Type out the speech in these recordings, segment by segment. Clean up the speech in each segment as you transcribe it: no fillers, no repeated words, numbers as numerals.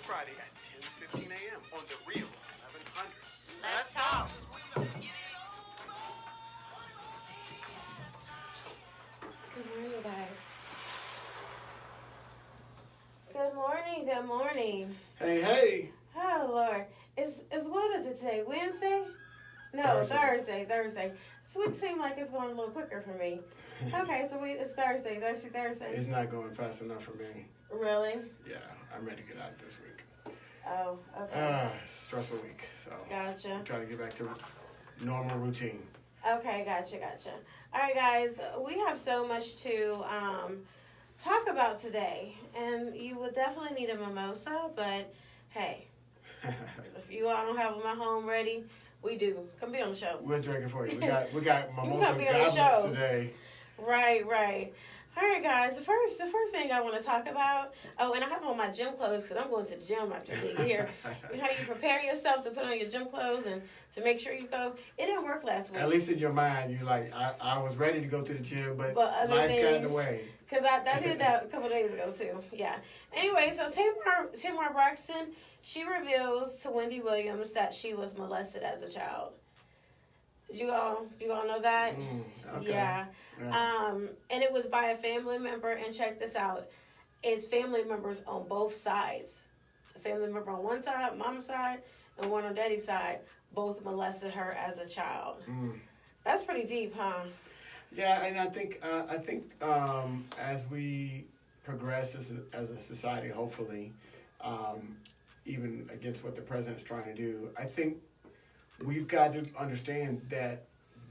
Friday at 10:15 a.m. on the Real 1100. Let's talk. Good morning, guys. Good morning, good morning. Hey. Oh, Lord. What is it today? Wednesday? No, Thursday. This week seemed like it's going a little quicker for me. Okay, so it's Thursday. It's not going fast enough for me. Really? Yeah, I'm ready to get out this week. Oh, okay. Stressful week, so. Gotcha. I'm trying to get back to normal routine. Okay, gotcha. All right, guys, we have so much to talk about today, and you will definitely need a mimosa, but hey, if you all don't have them at home ready, we do. Come be on the show. We'll drink it for you. We got mimosa come be on the goblets show today. Right. All right, guys. The first thing I want to talk about. Oh, and I have on my gym clothes because I'm going to the gym after being here. You know how you prepare yourself to put on your gym clothes and to make sure you go. It didn't work last week. At least in your mind, you're like, I was ready to go to the gym, but other life things, got in the way. Because I did that a couple of days ago too. Yeah. Anyway, so Tamar Braxton, she reveals to Wendy Williams that she was molested as a child. Did you all know that? Okay. Yeah. And it was by a family member, and check this out. It's family members on both sides. A family member on one side, mom's side, and one on daddy's side, both molested her as a child. That's pretty deep, huh? Yeah, and I think as we progress as a society, hopefully, even against what the president's trying to do, I think we've got to understand that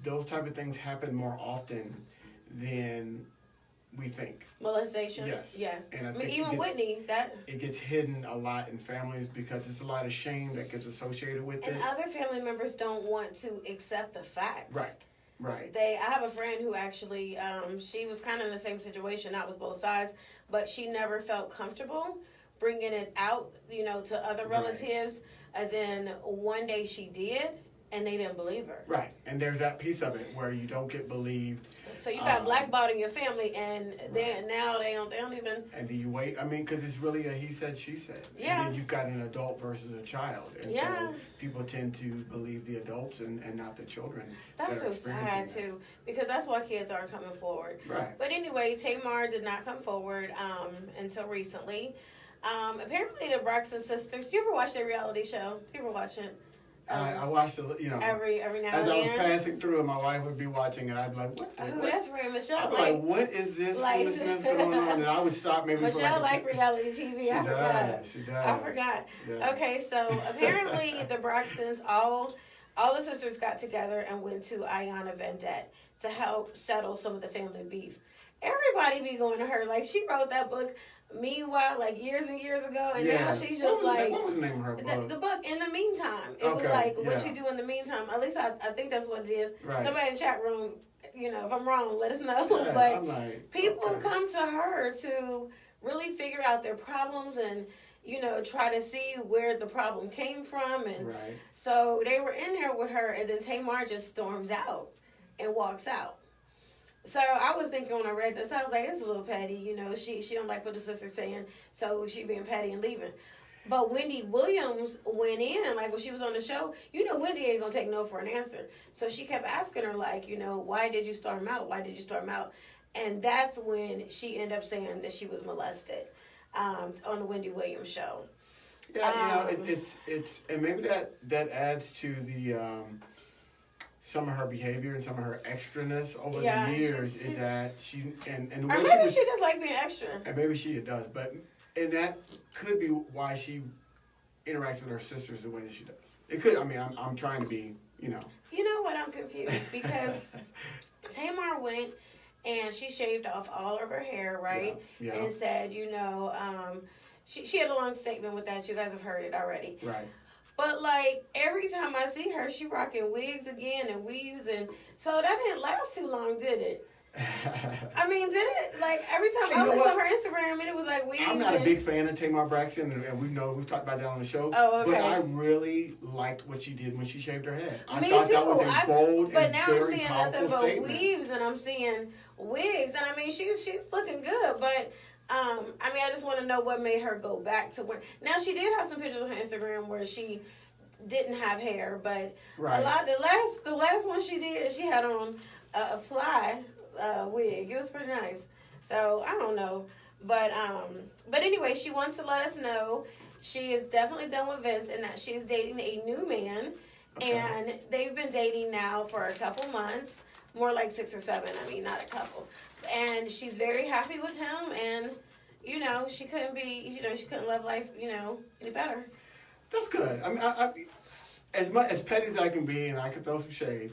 those type of things happen more often than we think. Molestation? Yes. And I think even Whitney, it gets hidden a lot in families because there's a lot of shame that gets associated with it. And other family members don't want to accept the facts. Right. I have a friend who actually, she was kind of in the same situation, not with both sides, but she never felt comfortable bringing it out, to other relatives. And then one day she did, and they didn't believe her. Right. And there's that piece of it where you don't get believed. So you got blackballed in your family, and now they don't even. And then you wait. I mean, because it's really a he said, she said. Yeah. And then you've got an adult versus a child. And so people tend to believe the adults and not the children. That's so sad, too, because that's why kids aren't coming forward. Right. But anyway, Tamar did not come forward until recently. Apparently, the Braxton sisters. Do you ever watch their reality show? Do you ever watch it? I watched it, every now and then. As I was passing through, and my wife would be watching, and I'd be like, "What? That's Ray Michelle." I'd be like, "What is this foolishness going on?" And I would stop maybe. Michelle like reality TV. She does. I forgot. Yeah. Okay, so apparently the Braxtons, all the sisters got together and went to Ayanna Vendette to help settle some of the family beef. Everybody be going to her like she wrote that book. Meanwhile, like years and years ago, and now she's just what was the name of her book? The book, In the Meantime. It was like, what you do in the meantime. At least I think that's what it is. Right. Somebody in the chat room, if I'm wrong, let us know. Yeah, but people come to her to really figure out their problems and, try to see where the problem came from. And so they were in there with her, and then Tamar just storms out and walks out. So I was thinking when I read this, I was like, it's a little petty, she don't like what the sister's saying, so she being petty and leaving. But Wendy Williams went in, like when she was on the show, Wendy ain't gonna take no for an answer. So she kept asking her, like, why did you storm out? Why did you storm out? And that's when she ended up saying that she was molested on the Wendy Williams show. Yeah, it's and maybe that adds to the some of her behavior and some of her extraness over the years is that she and the way or maybe she just like being extra. And maybe she does, and that could be why she interacts with her sisters the way that she does. It could. I mean, I'm trying to be, You know what? I'm confused because Tamar went and she shaved off all of her hair, right? Yeah. And said, she had a long statement with that. You guys have heard it already. Right. But, like, every time I see her, she rocking wigs again and weaves. And so that didn't last too long, did it? I mean, did it? Like, every time I looked on her Instagram, and it was like weaves. I'm not a big fan of Tamar Braxton, and we've talked about that on the show. Oh, okay. But I really liked what she did when she shaved her head. Me thought too. that was a bold but and now very I'm seeing nothing but statement. weaves, and I'm seeing wigs. And, I mean, she's looking good, but I mean, I just want to know what made her go back to where. Now, she did have some pictures on her Instagram where she didn't have hair, but the last one she did, she had on a fly wig. It was pretty nice. So I don't know, but anyway, she wants to let us know she is definitely done with Vince and that she's dating a new man, and they've been dating now for a couple months, more like 6 or 7. I mean, not a couple, and she's very happy with him, and she couldn't love life any better. That's good. I mean, I as petty as I can be, and I can throw some shade.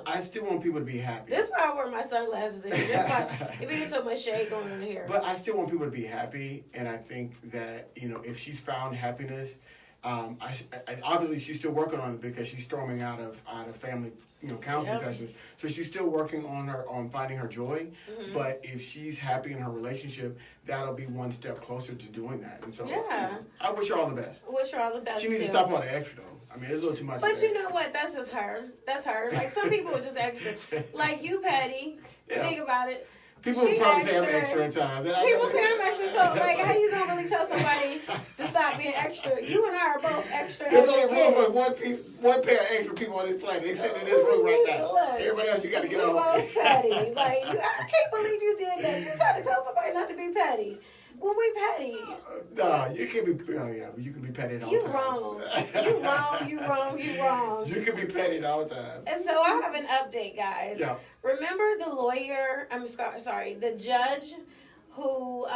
I still want people to be happy. That's why I wear my sunglasses. If you get so much shade going on here. But I still want people to be happy, and I think that if she's found happiness, obviously she's still working on it because she's storming out of family counseling sessions. So she's still working on finding her joy. Mm-hmm. But if she's happy in her relationship, that'll be one step closer to doing that. And so I wish her all the best. Wish her all the best. She needs to stop all the extra though. I mean, it's a little too much. But you know what? That's just her. That's her. Like some people are just extra. Like you, Patty. Yeah. Think about it. People probably say I'm extra at times. People say I'm extra, so like, how you gonna really tell somebody to stop being extra? You and I are both extra. There's only room for one pair of extra people on this planet. They're sitting in this room right now. Look, everybody else, you got to get on. Both petty. Like, I can't believe you did that. You tried to tell somebody not to be petty. Well, we petty. No, you can be. Oh yeah, you can be petty at all times. You wrong. You can be petty at all times. And so I have an update, guys. Yeah. Remember the lawyer? The judge who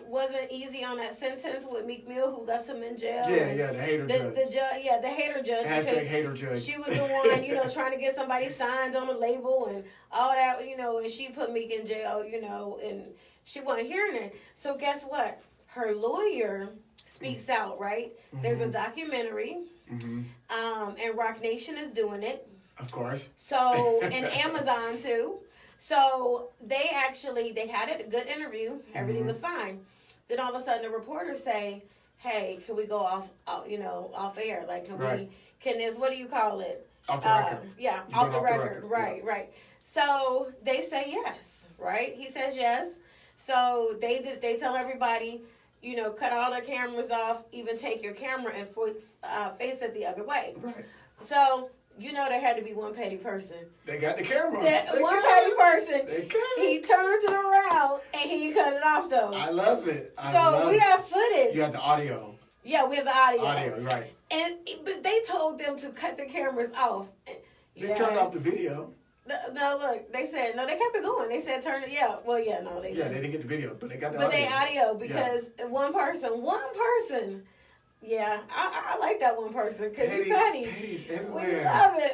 wasn't easy on that sentence with Meek Mill, who left him in jail. Yeah, the hater judge. The hater judge. Hashtag hater judge. She was the one, trying to get somebody signed on a label and all that, and she put Meek in jail, and she wasn't hearing it. So guess what? Her lawyer speaks out, right? Mm-hmm. There's a documentary, and Rock Nation is doing it. Of course. So, and Amazon too. So they had a good interview. Everything was fine. Then all of a sudden the reporters say, "Hey, can we go off air? Like, can this, what do you call it? Off the record. Yeah, off the record. Right. So they say yes, right? He says yes. So they tell everybody, cut all their cameras off, even take your camera and face it the other way. Right. So, there had to be one petty person. They got the camera. One petty person. He turned it around and he cut it off though. I love it. We have footage. You have the audio. Yeah, we have the audio. Audio, right. But they told them to cut the cameras off. They turned off the video. No, look, they said, no, they kept it going. They said, turn it, they didn't get the video, but they got the audio. But they audio, because one person, I like that one person, because he's petty. Petty's everywhere.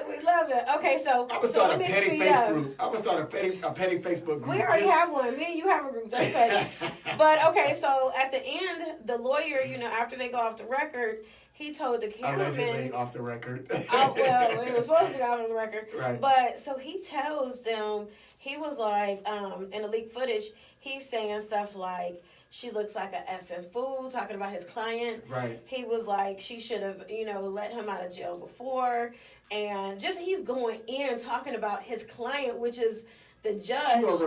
We love it. Okay, so I would start a petty face group. I would start a petty Facebook group. We already have one. Me and you have a group. That's petty. But, okay, so at the end, the lawyer, after they go off the record, he told the cameraman. Allegedly off the record. Well, it was supposed to be off the record. Right. But so he tells them, he was like, in the leaked footage, he's saying stuff like, she looks like a effing fool, talking about his client. Right. He was like, she should have, let him out of jail before. And just he's going in talking about his client, which is the judge. To a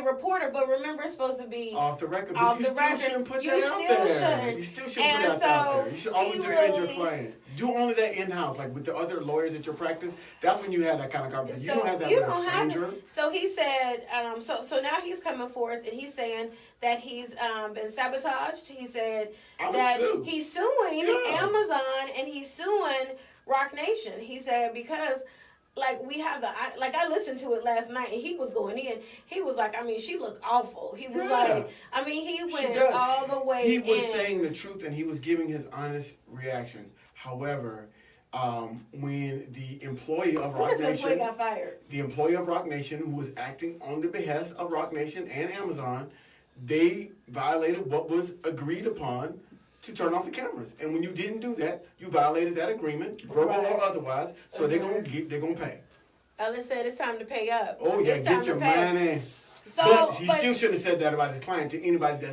reporter. But remember, it's supposed to be off the record. But you still shouldn't put that out there. You still shouldn't put that out there. You should always defend your client. Do only that in-house, like with the other lawyers at your practice. That's when you have that kind of conversation. You don't have that with a stranger. So he said, so now he's coming forth and he's saying that he's been sabotaged. He said that he's suing Amazon and he's suing Rock Nation. He said because we have I listened to it last night and he was going in. He was like, she looked awful. He was he went all the way in. He was saying the truth and he was giving his honest reaction. However, when the employee of Rock Nation got fired. The employee of Rock Nation who was acting on the behest of Rock Nation and Amazon, they violated what was agreed upon to turn off the cameras. And when you didn't do that, you violated that agreement, verbal or otherwise, so they're gonna pay. Alice said it's time to pay up. Oh yeah, get your money. But he still shouldn't have said that about his client to anybody a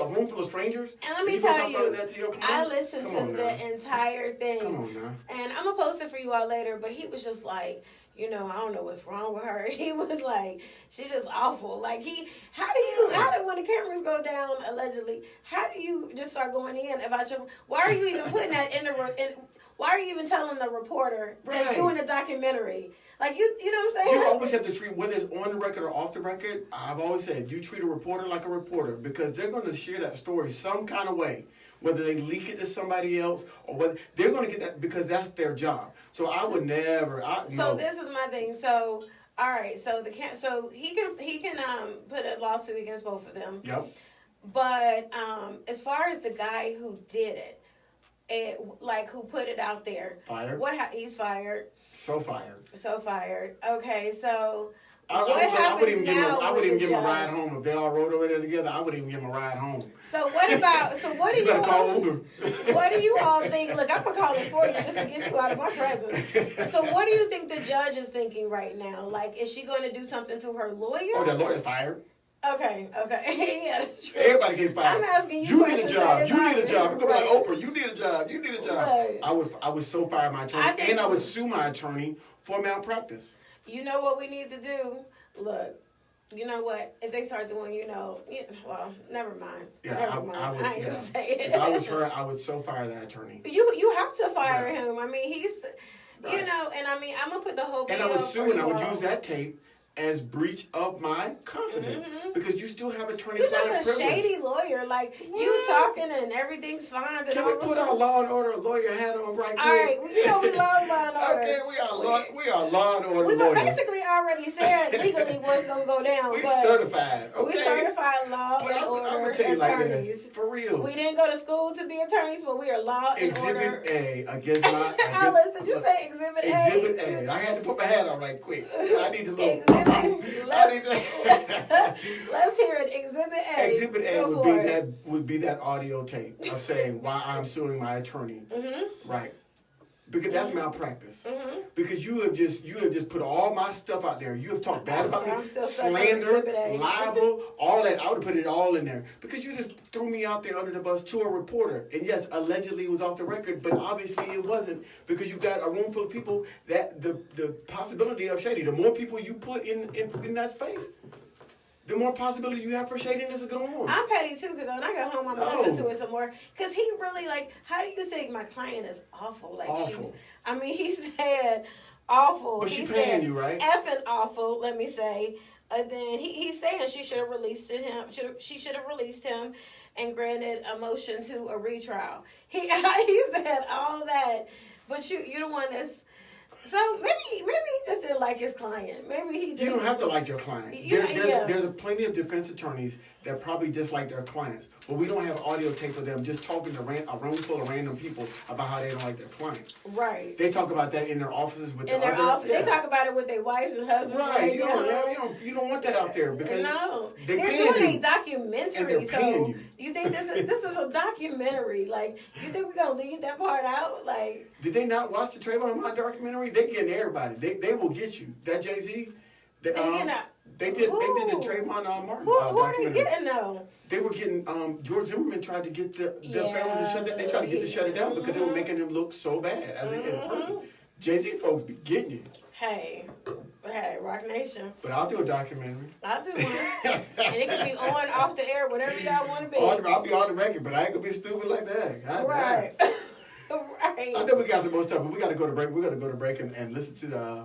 room full of strangers. And let me tell you, I listened to the entire thing. Come on now. And I'm gonna post it for you all later, but he was just like, I don't know what's wrong with her. He was like, she's just awful. Like, how did when the cameras go down, allegedly, how do you just start going in about why are you even putting that why are you even telling the reporter that's doing the documentary? Like, you know what I'm saying? You always have to treat, whether it's on the record or off the record, I've always said, you treat a reporter like a reporter, because they're going to share that story some kind of way. Whether they leak it to somebody else or whether they're going to get that, because that's their job. So I would never. So this is my thing. So all right. So he can put a lawsuit against both of them. Yep. But as far as the guy who did it, who put it out there, fired. He's fired. So fired. Okay. So. I wouldn't even give him a ride home if they all rode over there together. I wouldn't even give him a ride home. So what do you call Uber. What do you all think? Look, I'm gonna call it for you just to get you out of my presence. So what do you think the judge is thinking right now? Like, is she going to do something to her lawyer? Oh, that lawyer's fired. Okay. Yeah, that's true. Everybody getting fired. I'm asking you. You need a job. You need a job. It's gonna be like Oprah. You need a job. You need a job. Right. I would so fire my attorney, and I would sue my attorney for malpractice. You know what we need to do? Look, you know what? If they start doing, well, never mind. Yeah, never mind. I would. I ain't gonna say it. If I was her, I would so fire that attorney. You have to fire him. I mean, he's, right. and I mean, I'm gonna put the whole. And I would sue, and I would use that tape as breach of my confidence, because you still have attorney You're client just a privilege. Shady lawyer, like you talking and everything's fine. Can we put our Law and Order lawyer hat on right quick? All right, we love Law and Order. Okay, we are Law and Order we lawyers. basically already said legally what's gonna go down. We certified. Okay. We certified Law and Order I'm gonna tell you attorneys. like this, for real. We didn't go to school to be attorneys, but we are Law and Order. Exhibit A against my. Alice, did you say Exhibit A? Exhibit A. I had to put my hat on right quick. I need to look. Let's hear it. Exhibit A. Exhibit A would be that audio tape of saying why I'm suing my attorney. Mm-hmm. Right. Because that's malpractice. Mm-hmm. Because you have just put all my stuff out there. You have talked bad about me, slander, libel, all that. I would have put it all in there. Because you just threw me out there under the bus to a reporter. And yes, allegedly it was off the record, but obviously it wasn't, because you got a room full of people that the possibility of shady. The more people you put in that space, the more possibility you have for shadiness to go on. I'm petty too, because when I got home, I'm gonna listen to it some more. Because he really, how do you say my client is awful? Like, awful. He said awful. But she's paying you, right? Effing awful, let me say. And then he's saying she should have released him. She should have released him and granted a motion to a retrial. He said all that, but you're the one that's. So maybe he just didn't like his client. Maybe he just... You don't have to like your client. There's plenty of defense attorneys that probably dislike their clients, but we don't have audio tape of them just talking to a room full of random people about how they don't like their client. Right. They talk about that in their offices with their office. Yeah. They talk about it with their wives and husbands. Right. You don't want that out there, because they're doing a documentary. And they're paying you. You think this is a documentary? Like, you think we're gonna leave that part out? Like, did they not watch the Trayvon Martin documentary? They getting everybody. They will get you. That Jay-Z. They did the Trayvon Martin who documentary. are they getting though? They were getting George Zimmerman tried to get the family to shut down. They tried to get to shut it down because they were making him look so bad as in person. Jay-Z folks be getting you. Hey, Rock Nation. But I'll do a documentary. I'll do one. And it can be on, off the air, whatever y'all want to be. I'll be on the record, but I ain't gonna be stupid like that. Right. Right. I know we got some more stuff, but we got to go to break. We got to go to break and listen to the.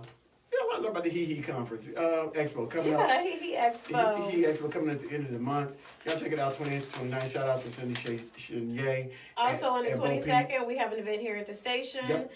I don't know about the He conference expo coming up. Yeah, He Expo. He Expo coming at the end of the month. Y'all check it out. 28th, 29th. Shout out to Cindy Chenier. Also on the 22nd, we have an event here at the station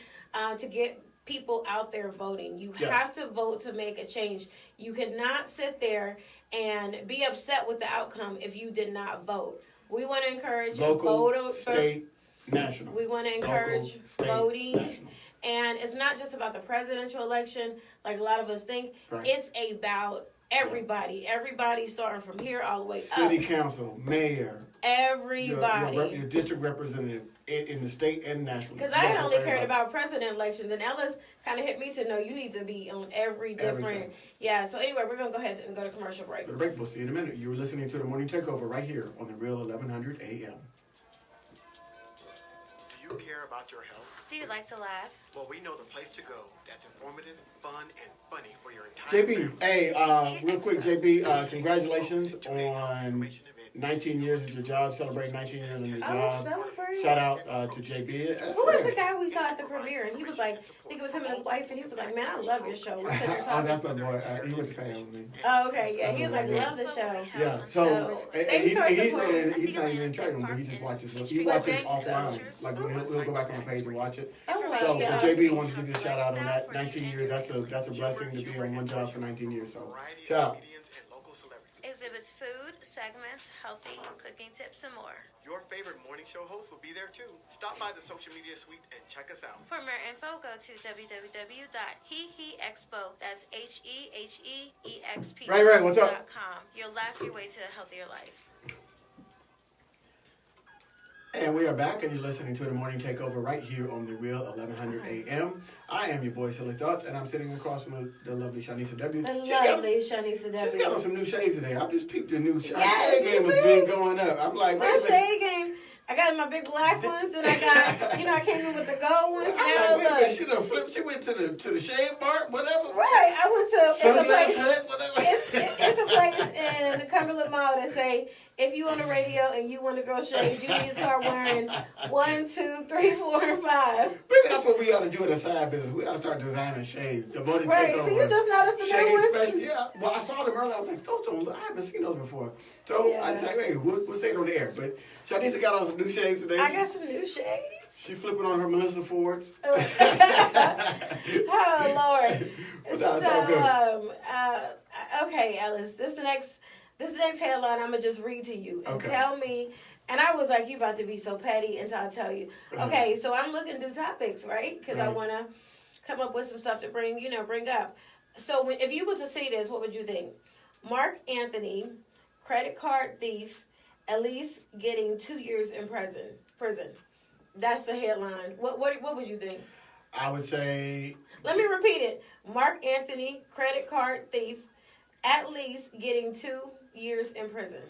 to get people out there voting. You have to vote to make a change. You cannot sit there and be upset with the outcome if you did not vote. We want to encourage local, state, national. We want to encourage voting. National. And it's not just about the presidential election, like a lot of us think. Right. It's about everybody. Yeah. Everybody starting from here all the way up. City council, mayor. Everybody. Your district representative in the state and national. Because I had only cared about president elections. And Ellis kind of hit me to know you need to be on every different. Everything. Yeah, so anyway, we're going to go ahead and go to commercial break. Go to break. We'll see you in a minute. You're listening to The Morning Takeover right here on the Real 1100 AM. Do you you care about your health? Do you like to laugh? Well, we know the place to go that's informative, fun, and funny for your entire JB, hey, real quick, JB, congratulations on 19 years at your job, celebrating 19 years on your job. Shout out to JB. Who was the guy we saw at the premiere? And he was like, I think it was him and his wife, and he was like, man, I love your show. Oh, that's my boy. He went to Fan with me. Oh, okay, yeah. He was like, love the show. Yeah, so he's not even in training room, but he just watches. He watches offline. Like he'll go back on the page and watch it. So JB wanted to give you a shout out on that. 19 years. That's a blessing to be on one job for 19 years. So shout out. Exhibits food, segments, healthy cooking tips, and more. Your favorite morning show host will be there too. Stop by the social media suite and check us out. For more info, go to www.heheexpo. That's HEHEEXP. Right. What's up? You'll laugh your way to a healthier life. And we are back, and you're listening to the Morning Takeover right here on the Real 1100 AM. I am your boy, Silly Thoughts, and I'm sitting across from the lovely Shanisa W. Shanisa W. She's got on some new shades today. I've just peeped the new shade game has been going up. I'm like, my shade game. I got my big black ones, then I got, I came in with the gold ones. Now look. She done flipped. She went to the shade bar, whatever. Right. I went to Sunglass Hut, whatever. It's a place in the Cumberland Mall that say, if you on the radio and you want to grow shades, you need to start wearing 1, 2, 3, 4, and 5. Maybe that's what we ought to do in a side business. We ought to start designing shades. The money right. So you just noticed the new ones? Special. Yeah. Well, I saw them earlier. I was like, those don't look. I haven't seen those before. So I just like, hey, we'll say it on the air. But Shanisa got on some new shades today. I got some new shades. She flipping on her Melissa Fords. Oh Lord. But no, it's all good. Okay, Ellis. This is the next headline I'm going to just read to you and tell me. And I was like, you about to be so petty until I tell you. Okay, so I'm looking through topics, right? Because I want to come up with some stuff to bring up. So if you was to say this, what would you think? Mark Anthony, credit card thief, at least getting 2 years in prison. That's the headline. What would you think? I would say... Let me repeat it. Mark Anthony, credit card thief, at least getting 2 years in prison.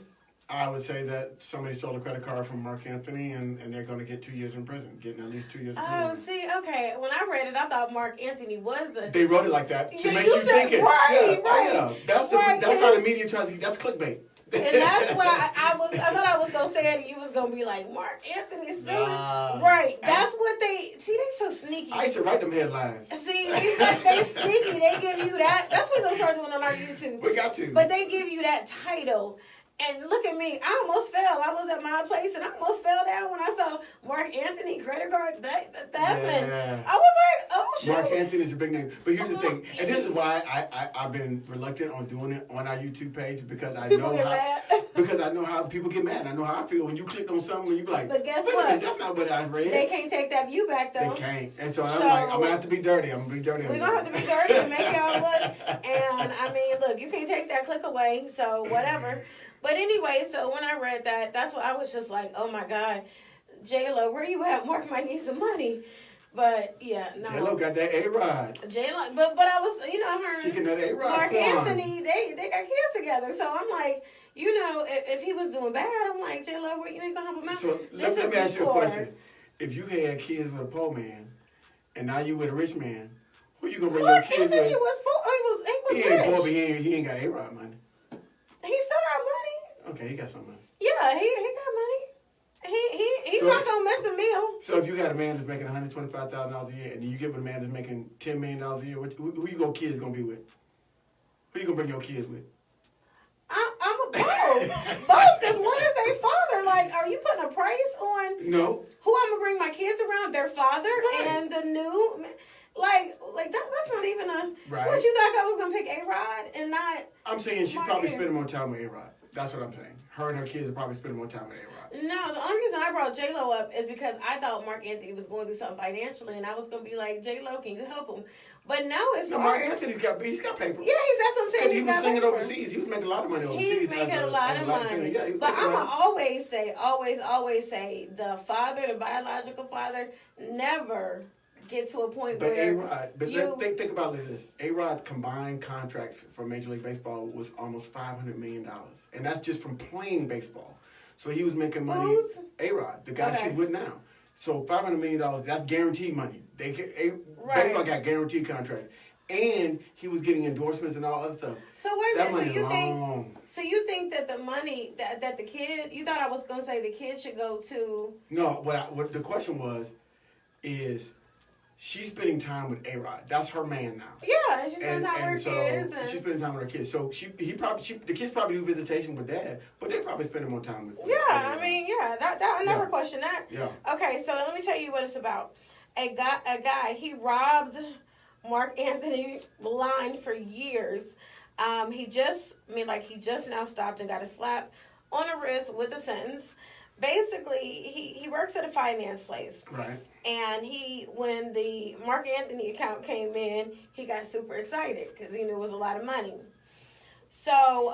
I would say that somebody stole a credit card from Mark Anthony and they're going to get 2 years in prison, getting at least 2 years in prison. Oh, see, okay. When I read it, I thought Mark Anthony was the... They wrote it like that to make you think it. Right. Oh, yeah. That's how the media tries to... That's clickbait. And that's why I thought I was going to say it and you was going to be like, Mark Anthony's doing right. That's what they... See, they so sneaky. I used to write them headlines. See, they sneaky. They give you that. That's what we're going to start doing on our YouTube. We got to. But they give you that title. And look at me. I almost fell. I was at my place and I almost fell down when I saw Mark Anthony credit card theft. And I was like, oh, shit. Mark Anthony's a big name. But here's the thing. And this is why I've been reluctant on doing it on our YouTube page because I know how people get mad. I know how I feel when you clicked on something and you be like, but guess what? That's not what I read. They can't take that view back though. They can't. And so I'm like, I'm going to have to be dirty. I'm going to be dirty. We're going to have to be dirty to make y'all look. And I mean, look, you can't take that click away. So whatever. But anyway, so when I read that, that's what I was just like, oh my God, J-Lo, where you at? Mark might need some money. But yeah, no. J-Lo got that A-Rod. J-Lo, but I was, I heard she can that A-Rod Mark Anthony, they got kids together. So I'm like, if he was doing bad, I'm like, J-Lo, where you ain't gonna help him out? So let me ask you a question. If you had kids with a poor man, and now you with a rich man, who you gonna bring your kids with? Mark Anthony was poor. He was rich. He ain't poor, but he ain't got A-Rod money. He still got money. Okay, he got some money. Yeah, he got money. He's not gonna miss a meal. So if you got a man that's making $125,000 a year, and then you give a man that's making $10 million a year, who you kids gonna be with? Who you gonna bring your kids with? I'm a both. Because one is their father. Like, are you putting a price on? No. Who I'm gonna bring my kids around? Their father and the new. Like that's not even a. Right. What you thought I was gonna pick A-Rod and not? I'm saying she probably spending more time with A-Rod. That's what I'm saying. Her and her kids are probably spending more time with A-Rod. No, the only reason I brought J-Lo up is because I thought Mark Anthony was going through something financially, and I was gonna be like, J-Lo, can you help him? But no, Mark Anthony's got paper. Yeah, that's what I'm saying. He was singing overseas. He was making a lot of money overseas. He's making a lot of money. Yeah, but I'm going to always say, the father, the biological father, never get to a point where A-Rod, think about it this. A-Rod combined contracts for Major League Baseball was almost $500 million. And that's just from playing baseball. So he was making money. Who's? A-Rod, the guy she's with now. So $500 million, that's guaranteed money. Baseball got guaranteed contracts. And he was getting endorsements and all other stuff. So wait a minute, So you think that the money that the kid, you thought I was going to say the kid should go to... No, what the question was, is she's spending time with A-Rod. That's her man now. Yeah, and she's spending time with her kids. And she's spending time with her kids. So the kids probably do visitation with dad, but they probably spending more time with Yeah, I mean, I never questioned that. Yeah. Okay, so let me tell you what it's about. A guy, he robbed Mark Anthony blind for years. He just now stopped and got a slap on the wrist with a sentence. Basically, he works at a finance place. Right. And when the Mark Anthony account came in, he got super excited because he knew it was a lot of money. So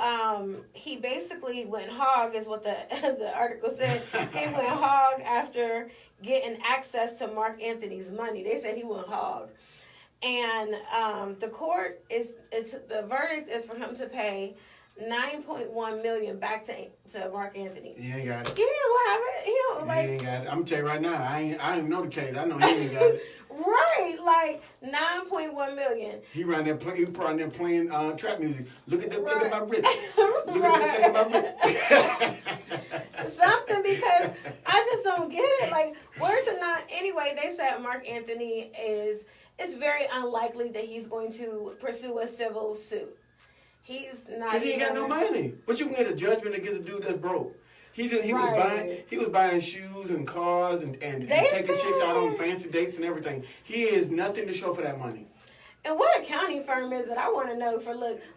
he basically went hog, is what the article said. He went hog after getting access to Mark Anthony's money. They said he went hog. And the verdict is for him to pay $9.1 million back to Mark Anthony. He ain't got it. He don't have it. He ain't got it. I'm gonna tell you right now. I ain't know the case. I know he ain't got it. Right, like $9.1 million. He probably there playing trap music. Look at my wrist. Look Right. at my wrist. Something, because I just don't get it. Like, where's the not? Anyway, they said Mark Anthony it's very unlikely that he's going to pursue a civil suit. He's not. Because he ain't got no money. But you can get a judgment against a dude that's broke. He Right. was buying shoes and cars and taking chicks out on fancy dates and everything. He has nothing to show for that money. And what accounting firm is it? I want to know.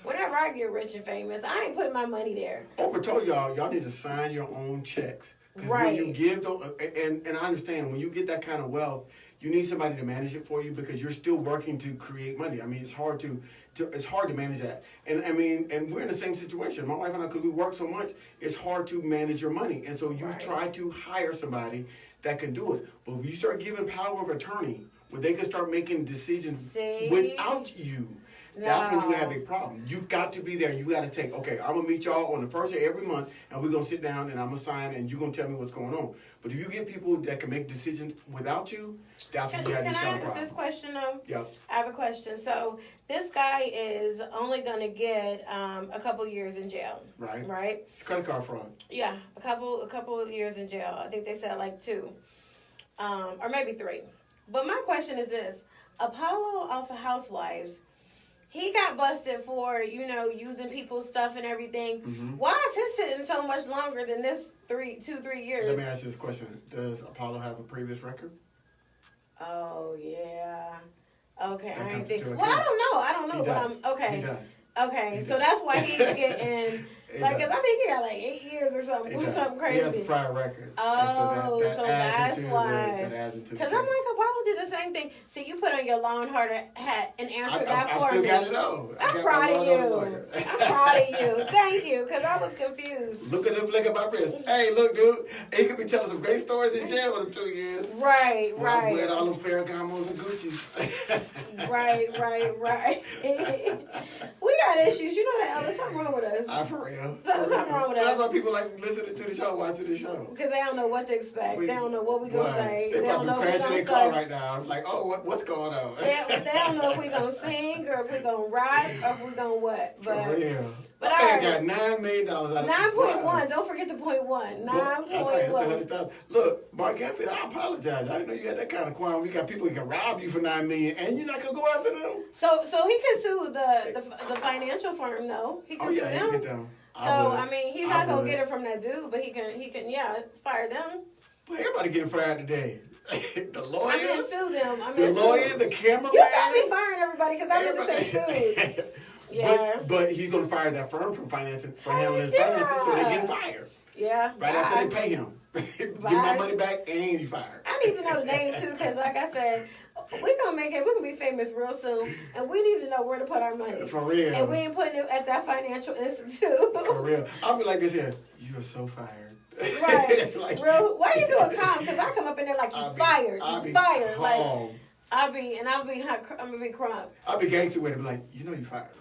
Whenever I get rich and famous, I ain't putting my money there. Oprah told y'all need to sign your own checks. Right. When you give those, and I understand, when you get that kind of wealth, you need somebody to manage it for you because you're still working to create money. I mean, it's hard to manage that. And I mean, and we're in the same situation. My wife and I, because we work so much, it's hard to manage your money. And so you try to hire somebody that can do it. But if you start giving power of attorney, where they can start making decisions without you, that's when you have a problem. You've got to be there. You got to take, okay, I'm going to meet y'all on the first day every month, and we're going to sit down, and I'm going to sign, and you're going to tell me what's going on. But if you get people that can make decisions without you, that's when you have these kind of problems. Can I ask this question, though? Yeah. I have a question. So this guy is only going to get a couple years in jail. Right. Right? It's credit card fraud. Yeah, a couple of years in jail. I think they said like 2, or maybe 3. But my question is this: Apollo off of Housewives, he got busted for, using people's stuff and everything. Mm-hmm. Why is his sitting so much longer than this 3 years? Let me ask you this question. Does Apollo have a previous record? Oh, yeah. Okay, I don't know. I don't know, but okay. He does. Okay, so that's why he's getting, because I think he got like 8 years or something crazy. He has a prior record. Oh, so that's why. That adds into because I'm like, Apollo did the same thing. See, you put on your Law and Order hat and answer that for me. I still got it on. I'm proud of you. I'm proud of you. Thank you, because I was confused. Look at the flick of my wrist. Hey, look, dude. He could be telling some great stories in jail with them 2 years. Right. I was wearing all them Ferragamos and Gucci's. Right. We got issues. You know that, Ellis. Something wrong with us. For real. Something wrong with us. That's why people like listening to the show, watching the show. Because they don't know what to expect. They don't know what we're going to say. They don't probably know crashing their car right now. Like, oh, what's going on? They don't know if we're going to sing or if we're going to rap or if we're going to what. But, for real. But I got $9 million out of it. 9.1. Don't forget the 0.1. 9.1. That's Look, Mark Anthony, I apologize. I didn't know you had that kind of qualm. We got people who can rob you for $9 million, and you're not gonna go after them. So he can sue the financial firm, though. He can sue them. He can get them. I mean, he's not gonna get it from that dude, but he can fire them. But everybody getting fired today. The lawyer. I mean, sue them. The lawyer, the cameraman. You got me firing everybody because I meant to say sued. Yeah. But he's gonna fire that firm from handling his finances, so they're getting fired. Yeah. Right after they pay him. Get my money back and you fired. I need to know the name too, because like I said, we're gonna be famous real soon, and we need to know where to put our money. For real. And we ain't putting it at that financial institute. For real. I'll be like this here. You are so fired. Right. Like, real. Why you doing calm? Because I come up in there like you fired. You fired. Calm. Like I'm gonna be crump. I'll be gangster with it. Be like, you know you fired, right?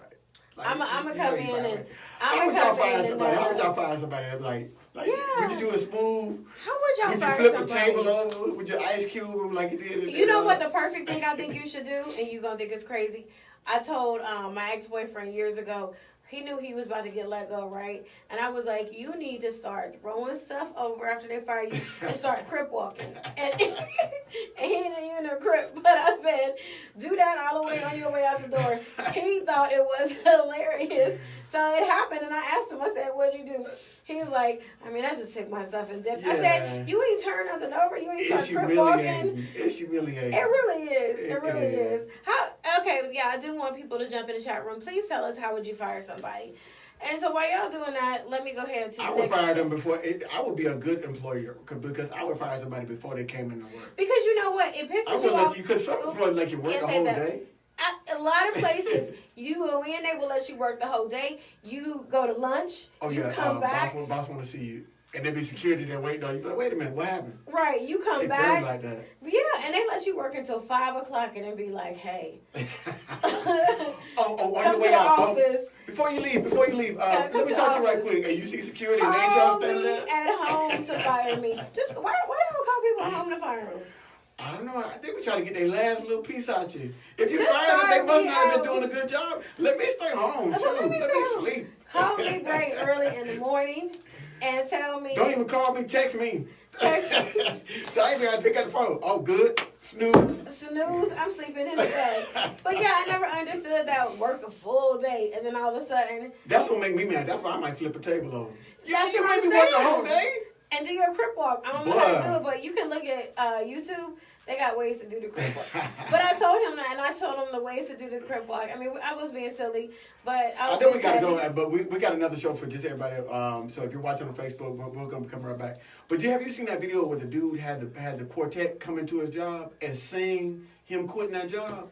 Like, I'm gonna come in and how would y'all fire somebody? How would y'all fire somebody? That's like, Like, would you do it smooth? How would y'all Would you fire flip somebody? the table over with your ice cube like you did? You know what the perfect thing I think you should do, and you're gonna think it's crazy. I told my ex-boyfriend years ago. He knew he was about to get let go, right? And I was like, you need to start throwing stuff over after they fire you and start crip walking. And he didn't even know crip, but I said, do that all the way on your way out the door. He thought it was hilarious. So it happened, and I asked him, I said, what'd you do? He was like, I mean, I just took my stuff and dipped. I said, you ain't turned nothing over. You ain't start crip walking. It's humiliating. It really is. It really is. Okay, yeah, I do want people to jump in the chat room. Please tell us, how would you fire somebody? And so while y'all doing that, let me go ahead to I would fire them before. I would be a good employer because I would fire somebody before they came into work. Because you know what? It pisses you off. Because some employers let you work the whole day. A lot of places, you go in, they will let you work the whole day. You go to lunch. Oh, you yeah. come back. Boss want to see you. And there be security there waiting on you. Like, wait a minute, what happened? Right, you come It back. does like that. Yeah, and they let you work until 5 o'clock and then be like, hey. On come the way to out. the office. Before you leave, let me talk to you right quick. And you see security and they ain't Call y'all standing me there? at home to fire me. Just why don't we call people at home to fire them? I don't know. I think we try to get their last little piece out you. If you Just fire them, they start must me not have been out. doing a good job. Let me stay home. Let me sleep. Call me bright early in the morning and tell me. Don't even call me. Text me. Text me. So I ain't even have to pick up the phone. Oh, good. Snooze. I'm sleeping in the bed. But yeah, I never understood that work a full day and then all of a sudden. That's what make me mad. That's why I might flip a table over. That's You what make I'm me work the saying. whole day? And do your crip walk. I don't know how to do it, but you can look at YouTube. They got ways to do the crip walk. But I told him that, and I told him the ways to do the crip walk. I mean, I was being silly, but I think we got to go, but we got another show for just everybody. So if you're watching on Facebook, we're going to come right back. But have you seen that video where the dude had the quartet come into his job and sing him quitting that job?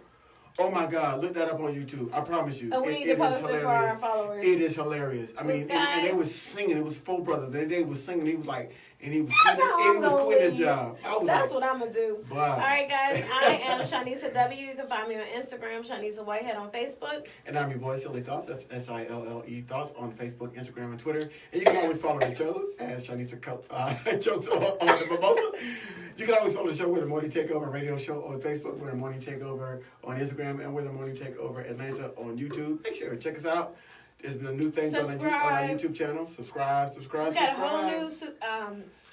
Oh my God, look that up on YouTube. I promise you. And we need to post it for our followers. It is hilarious. I mean, and they was singing. It was four brothers. They was singing. He was like, and he was quitting his job. That's what I'm going to do. Wow. All right, guys. I am Shanisa W. You can find me on Instagram, Shanisa Whitehead on Facebook. And I'm your boy, Silly Thoughts. That's SILLE Thoughts on Facebook, Instagram, and Twitter. And you can always follow the show as Shanisa Jokes on the Mimosa. You can always follow the show. We're the Morning Takeover Radio Show on Facebook. We're the Morning Takeover on Instagram. And we're the Morning Takeover Atlanta on YouTube. Make sure to check us out. There's been new things on our YouTube channel. Subscribe. We got a whole new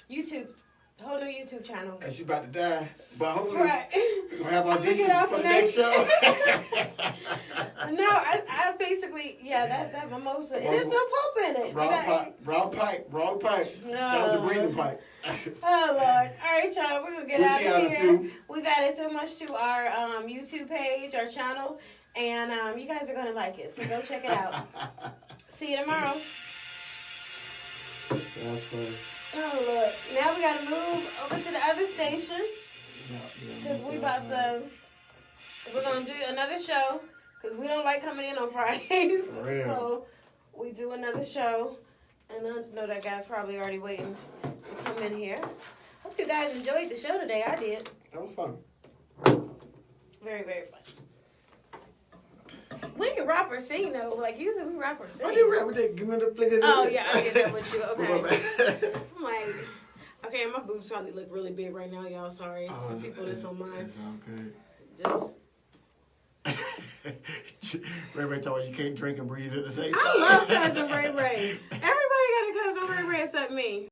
YouTube channel. And she's about to die. But hopefully we're going to have auditions for the next show. No, I basically, that mimosa. It is no pulp in it. Wrong pipe. No. That was the breathing pipe. Oh, Lord. All right, y'all. We're going to get out of here. We've added so much to our YouTube page, our channel, and you guys are going to like it. So go check it out. See you tomorrow. That's funny. Oh, Lord. Now we got to move over to the other station. Because we're going to do another show. Because we don't like coming in on Fridays. So we do another show. And I know that guy's probably already waiting to come in here. Hope you guys enjoyed the show today. I did. That was fun. Very, very fun. We can rap or sing, though. Like, usually we rap or sing. I do rap with that. Give me the flick of Oh, yeah. I get that with you. Okay. I'm like, okay, my boobs probably look really big right now, y'all. Sorry. For people that's on mine. It's all good. Just... Ray told you can't drink and breathe at the same time. I love Cousin Ray Ray. Everybody got a Cousin Ray Ray except me.